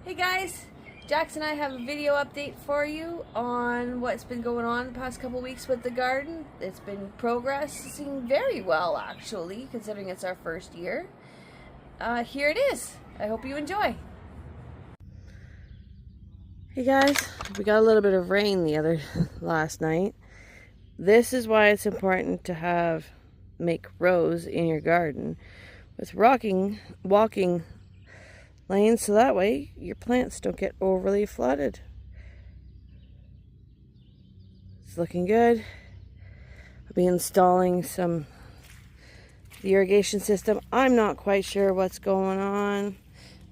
Hey guys, Jax and I have a video update for you on what's been going on the past couple weeks with the garden. It's been progressing very well actually, considering it's our first year. Here it is. I hope you enjoy. Hey guys, we got a little bit of rain last night. This is why it's important to make rows in your garden with walking lanes, so that way your plants don't get overly flooded. It's looking good. I'll be installing the irrigation system. I'm not quite sure what's going on,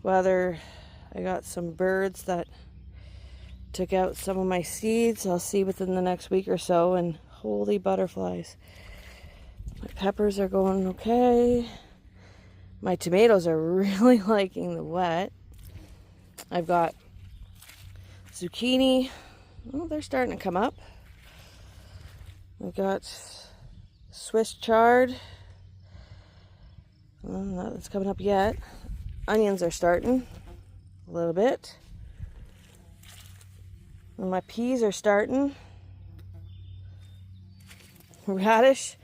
whether I got some birds that took out some of my seeds. I'll see within the next week or so. And holy butterflies, my peppers are going okay. My tomatoes are really liking the wet. I've got zucchini. Oh, they're starting to come up. I've got Swiss chard. Not that's coming up yet. Onions are starting a little bit. And my peas are starting. Radish.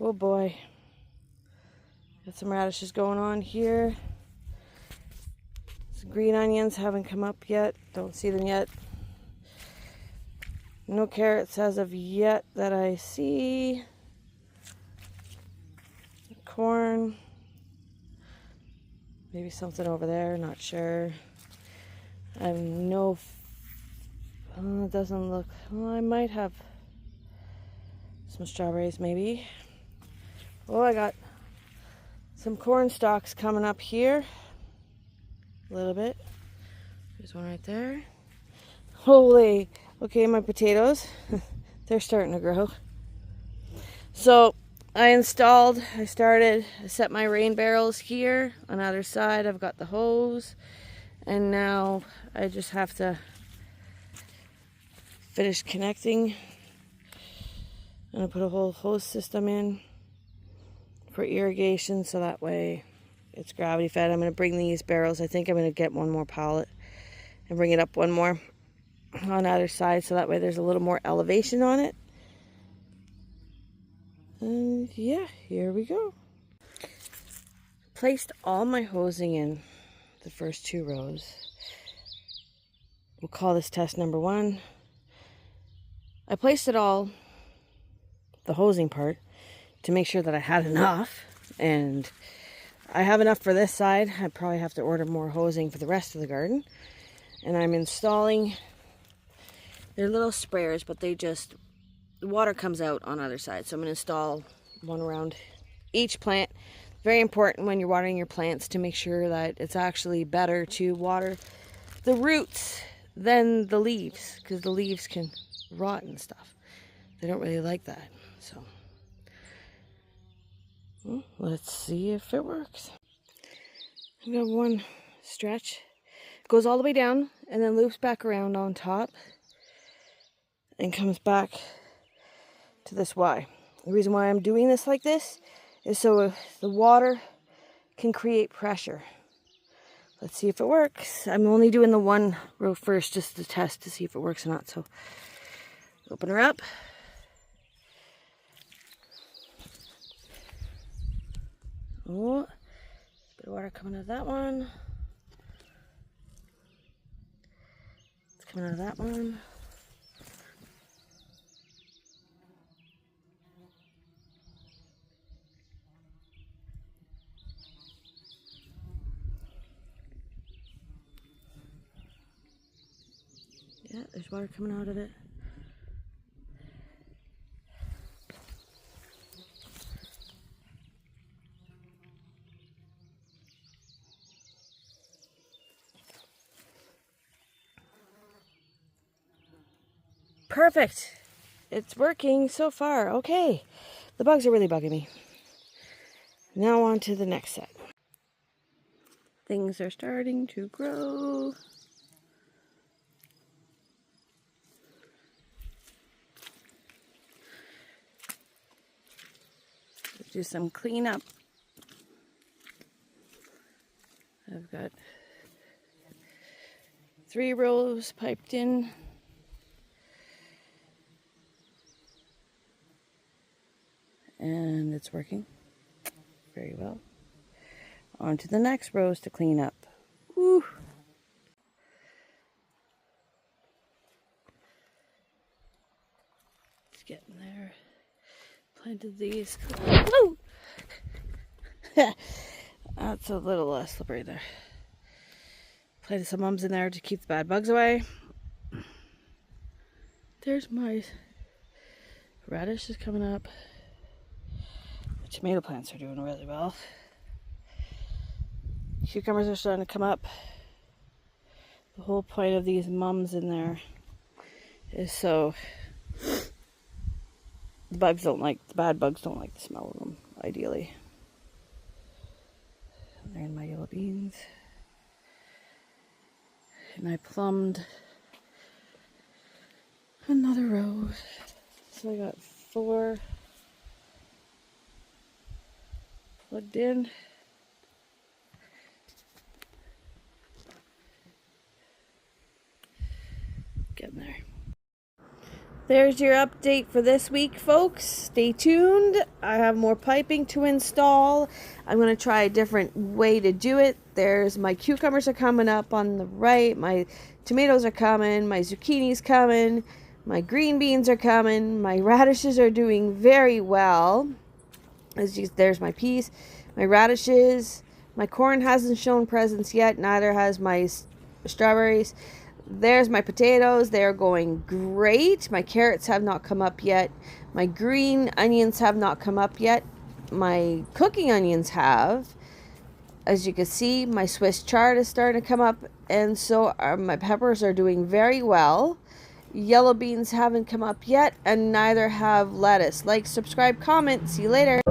Oh boy. Got some radishes going on here. Some green onions haven't come up yet. Don't see them yet. No carrots as of yet that I see. Corn. Maybe something over there, not sure. I have no... it doesn't look... Well, I might have some strawberries maybe. Oh, I got some corn stalks coming up here. A little bit. There's one right there. Holy. Okay, my potatoes. They're starting to grow. So I set my rain barrels here. On the other side, I've got the hose. And now I just have to finish connecting. I'm going to put a whole hose system in for irrigation, so that way it's gravity fed. I'm going to bring these barrels, I think I'm going to get one more pallet and bring it up one more on either side, so that way there's a little more elevation on it. And yeah, here we go. Placed all my hosing in the first two rows. We'll call this test number 1. I placed it all, the hosing part, to make sure that I had enough, and I have enough for this side. I probably have to order more hosing for the rest of the garden. And I'm installing, they're little sprayers, but the water comes out on either side. So I'm going to install one around each plant. Very important when you're watering your plants to make sure that it's actually better to water the roots than the leaves, because the leaves can rot and stuff. They don't really like that. So let's see if it works. I've got one stretch. It goes all the way down and then loops back around on top and comes back to this Y. The reason why I'm doing this like this is so the water can create pressure. Let's see if it works. I'm only doing the one row first just to test to see if it works or not. So open her up. Oh, bit of water coming out of that one. It's coming out of that one. Yeah, there's water coming out of it. Perfect. It's working so far. Okay. The bugs are really bugging me. Now on to the next set. Things are starting to grow. Do some cleanup. I've got 3 rows piped in. And it's working very well. On to the next rows to clean up. Woo! It's getting there. Planted these. Woo! That's a little slippery there. Planted some mums in there to keep the bad bugs away. There's my radish is coming up. The tomato plants are doing really well. Cucumbers are starting to come up. The whole point of these mums in there is so the bad bugs don't like the smell of them, ideally. And there are my yellow beans. And I plumbed another row. So I got 4 plugged in. Getting there. There's your update for this week, folks. Stay tuned. I have more piping to install. I'm going to try a different way to do it. There's my cucumbers are coming up on the right. My tomatoes are coming. My zucchini's coming. My green beans are coming. My radishes are doing very well. There's my peas, my radishes. My corn hasn't shown presence yet. Neither has my strawberries. There's my potatoes. They are going great. My carrots have not come up yet. My green onions have not come up yet. My cooking onions have. As you can see, my Swiss chard is starting to come up, and so my peppers are doing very well. Yellow beans haven't come up yet, and neither have lettuce. Like, subscribe, comment. See you later.